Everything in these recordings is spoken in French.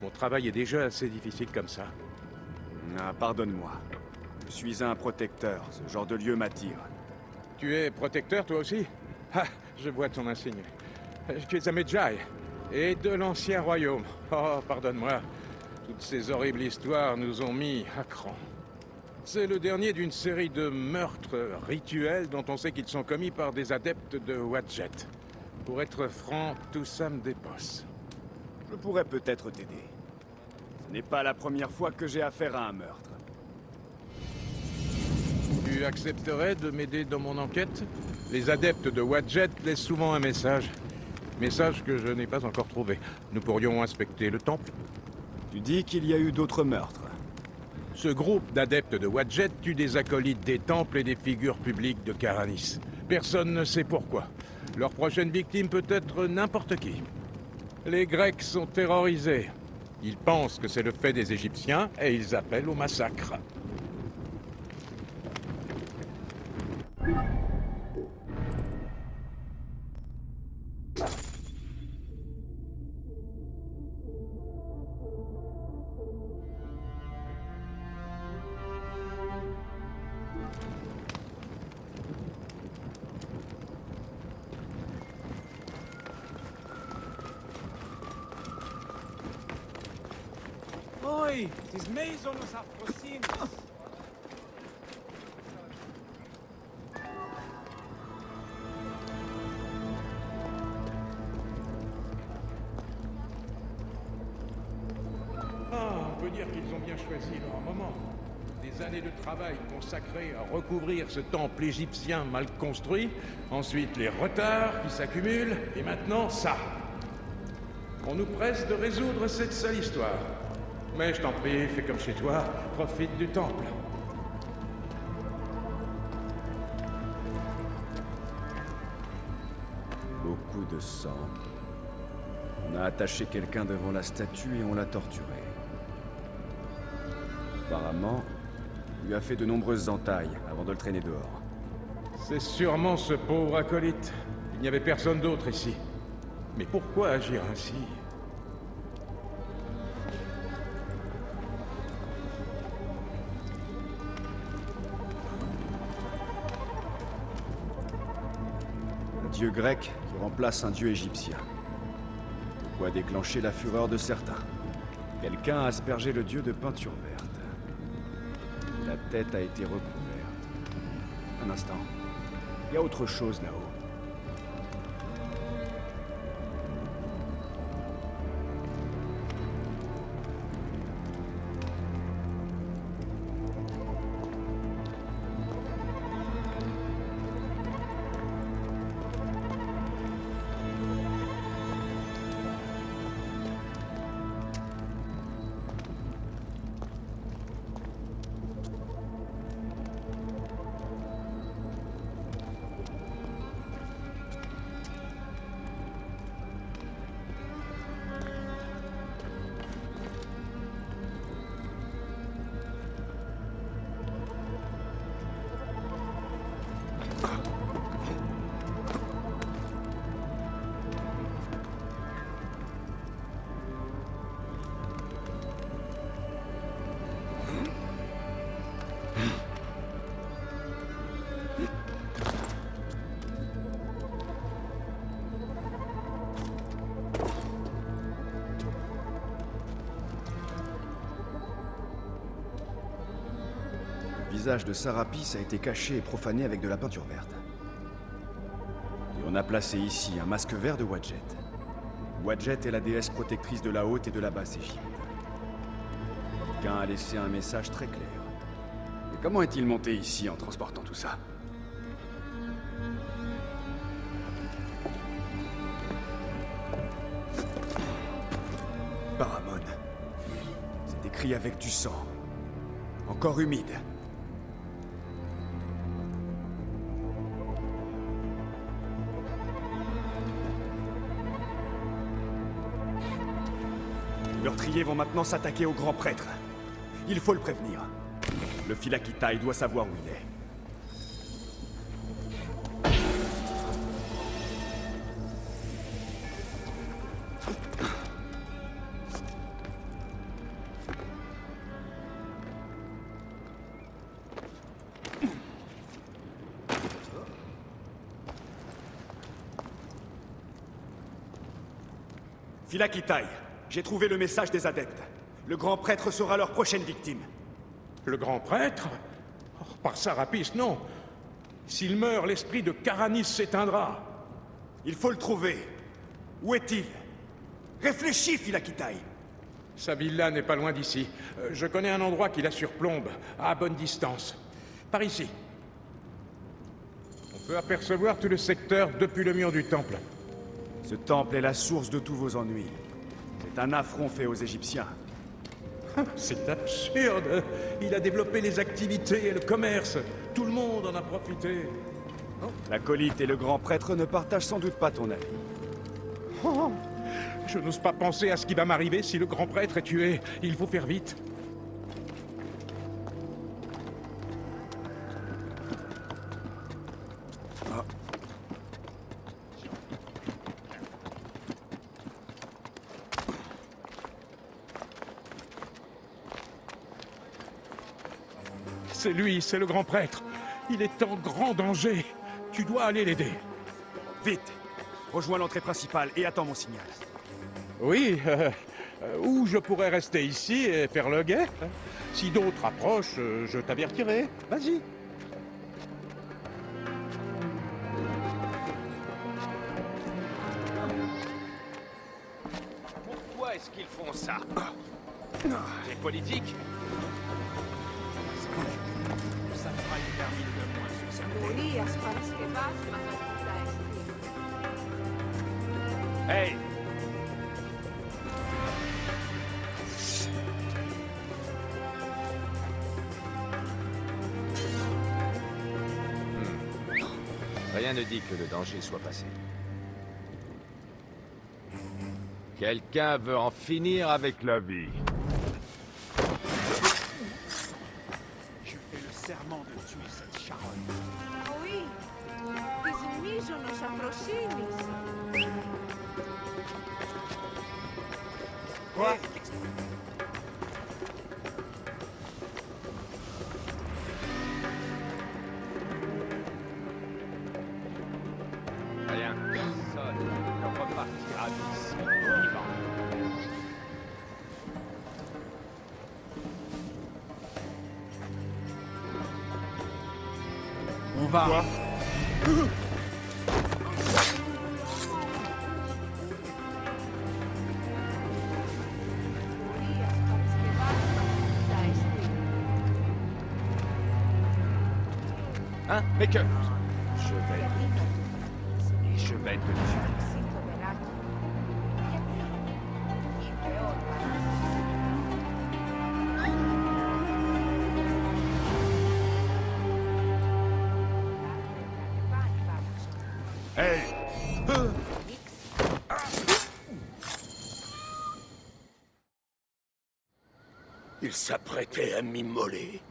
Mon travail est déjà assez difficile comme ça. Ah, pardonne-moi. Je suis un protecteur, ce genre de lieu m'attire. Tu es protecteur, toi aussi? Ah, je vois ton insigne. Tu es à Medjay, et de l'ancien royaume. Oh, pardonne-moi. Toutes ces horribles histoires nous ont mis à cran. C'est le dernier d'une série de meurtres rituels dont on sait qu'ils sont commis par des adeptes de Wadjet. Pour être franc, tout ça me dépasse. Je pourrais peut-être t'aider. Ce n'est pas la première fois que j'ai affaire à un meurtre. Tu accepterais de m'aider dans mon enquête? Les adeptes de Wadjet laissent souvent un message. Message que je n'ai pas encore trouvé. Nous pourrions inspecter le temple. Tu dis qu'il y a eu d'autres meurtres. Ce groupe d'adeptes de Wadjet tue des acolytes des temples et des figures publiques de Karanis. Personne ne sait pourquoi. Leur prochaine victime peut être n'importe qui. Les Grecs sont terrorisés. Ils pensent que c'est le fait des Égyptiens et ils appellent au massacre. Oi, τις μέιζονος αφροσύνης. Ah, on peut dire qu'ils ont bien choisi leur moment. Des années de travail consacrées à recouvrir ce temple égyptien mal construit, ensuite les retards qui s'accumulent, et maintenant ça. On nous presse de résoudre cette sale histoire. Mais je t'en prie, fais comme chez toi, profite du temple. Beaucoup de sang. On a attaché quelqu'un devant la statue et on l'a torturé. Apparemment, il lui a fait de nombreuses entailles avant de le traîner dehors. C'est sûrement ce pauvre acolyte. Il n'y avait personne d'autre ici. Mais pourquoi agir ainsi? Un dieu grec qui remplace un dieu égyptien. De quoi déclencher la fureur de certains. Quelqu'un a aspergé le dieu de peinture verte. La tête a été recouverte. Un instant. Il y a autre chose là-haut. Le visage de Sarapis a été caché et profané avec de la peinture verte. Et on a placé ici un masque vert de Wadjet. Wadjet est la déesse protectrice de la Haute et de la Basse Égypte. Quelqu'un a laissé un message très clair. Mais comment est-il monté ici en transportant tout ça? Paramon. C'est écrit avec du sang. Encore humide. Les meurtriers vont maintenant s'attaquer au grand prêtre. Il faut le prévenir. Le Philakitaï doit savoir où il est. Philakitai, j'ai trouvé le message des adeptes. Le grand prêtre sera leur prochaine victime. Le grand prêtre? Oh, par Sarapis, non. S'il meurt, l'esprit de Karanis s'éteindra. Il faut le trouver. Où est-il? Réfléchis, Philakitai. Sa villa n'est pas loin d'ici. Je connais un endroit qui la surplombe, à bonne distance. Par ici. On peut apercevoir tout le secteur depuis le mur du temple. Ce temple est la source de tous vos ennuis. C'est un affront fait aux Égyptiens. C'est absurde. Il a développé les activités et le commerce. Tout le monde en a profité. L'acolyte et le grand prêtre ne partagent sans doute pas ton avis. Oh, je n'ose pas penser à ce qui va m'arriver si le grand prêtre est tué. Il faut faire vite. C'est lui, c'est le grand prêtre. Il est en grand danger. Tu dois aller l'aider. Vite! Rejoins l'entrée principale et attends mon signal. Oui, ou je pourrais rester ici et faire le guet. Si d'autres approchent, je t'avertirai. Vas-y. Pourquoi est-ce qu'ils font ça? C'est politique? Ça fera une permis de moins sur sa tête. Urias Paraskevas Matastaes. Hey! Rien ne dit que le danger soit passé. Quelqu'un veut en finir avec la vie. Je fais le serment de tuer cette charogne. Oui, Kizimizonos Afrosinis. Quoi? Rien. Personne ne repartira d'ici vivant. On va. Quoi? Urias Paraskevas Matastaes. Hein? Mais que... Je vais... Et je vais te tuer. Hey! Il s'apprêtait à m'immoler.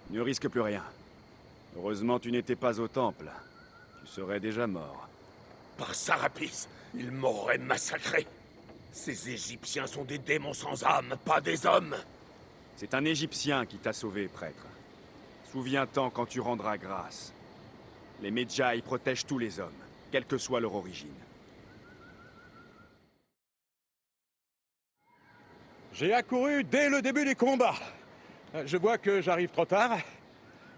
Ne risque plus rien. Heureusement, tu n'étais pas au temple. Tu serais déjà mort. Par Sarapis, il m'aurait massacré. Ces Égyptiens sont des démons sans âme, pas des hommes. C'est un Égyptien qui t'a sauvé, prêtre. Souviens-t'en quand tu rendras grâce. Les Medjay protègent tous les hommes, quelle que soit leur origine. J'ai accouru dès le début des combats. Je vois que j'arrive trop tard.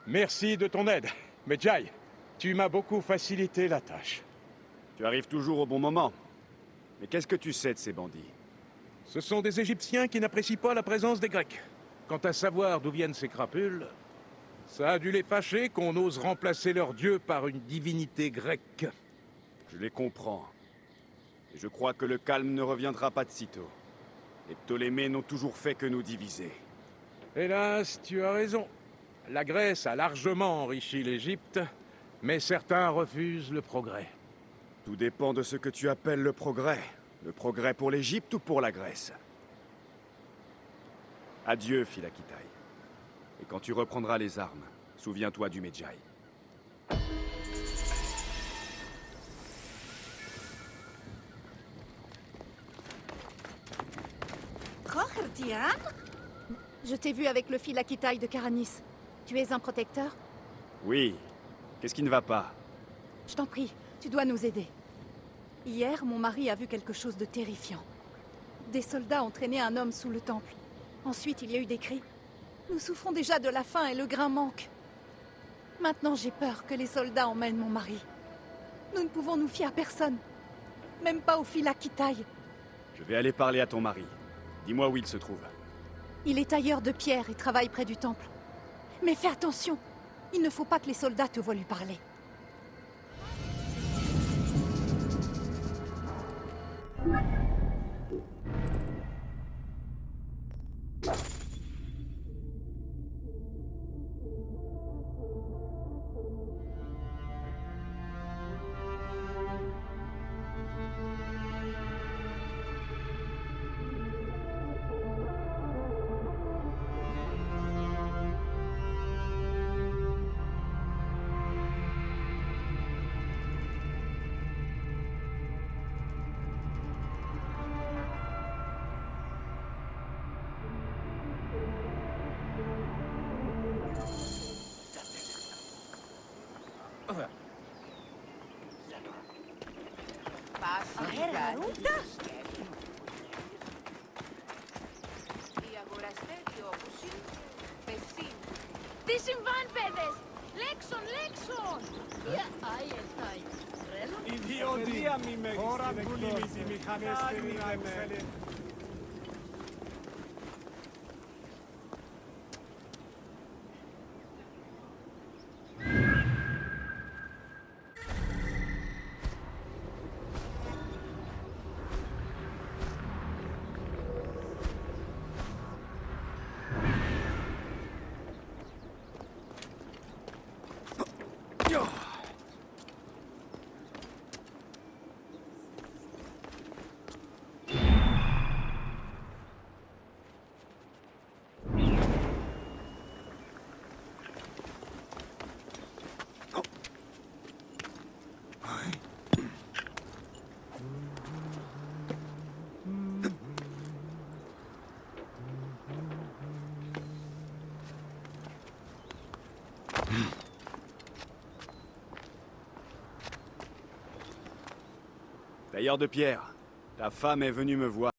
Merci de ton aide. Medjay, tu m'as beaucoup facilité la tâche. Tu arrives toujours au bon moment. Mais qu'est-ce que tu sais de ces bandits? Ce sont des Égyptiens qui n'apprécient pas la présence des Grecs. Quant à savoir d'où viennent ces crapules, ça a dû les fâcher qu'on ose remplacer leur dieu par une divinité grecque. Je les comprends. Et je crois que le calme ne reviendra pas de sitôt. Les Ptolémées n'ont toujours fait que nous diviser. Hélas, tu as raison. La Grèce a largement enrichi l'Égypte, mais certains refusent le progrès. Tout dépend de ce que tu appelles le progrès. Le progrès pour l'Égypte ou pour la Grèce? Adieu, Philakitai. Et quand tu reprendras les armes, souviens-toi du Medjay. Kochertian? Je t'ai vu avec le Philakitai de Karanis. Tu es un protecteur? Oui. Qu'est-ce qui ne va pas? Je t'en prie, tu dois nous aider. Hier, mon mari a vu quelque chose de terrifiant. Des soldats ont traîné un homme sous le temple. Ensuite, il y a eu des cris. Nous souffrons déjà de la faim et le grain manque. Maintenant, j'ai peur que les soldats emmènent mon mari. Nous ne pouvons nous fier à personne. Même pas au Phylakitai. Je vais aller parler à ton mari. Dis-moi où il se trouve. Il est tailleur de pierre et travaille près du temple. Mais fais attention. Il ne faut pas que les soldats te voient lui parler. Τι συμβάν, παιδες! Λέξον, λέξον! Για άιελτάι. Ρέλο. Τώρα πουλήμι τη μηχανές περίμενε. Tailleur de pierre, ta femme est venue me voir.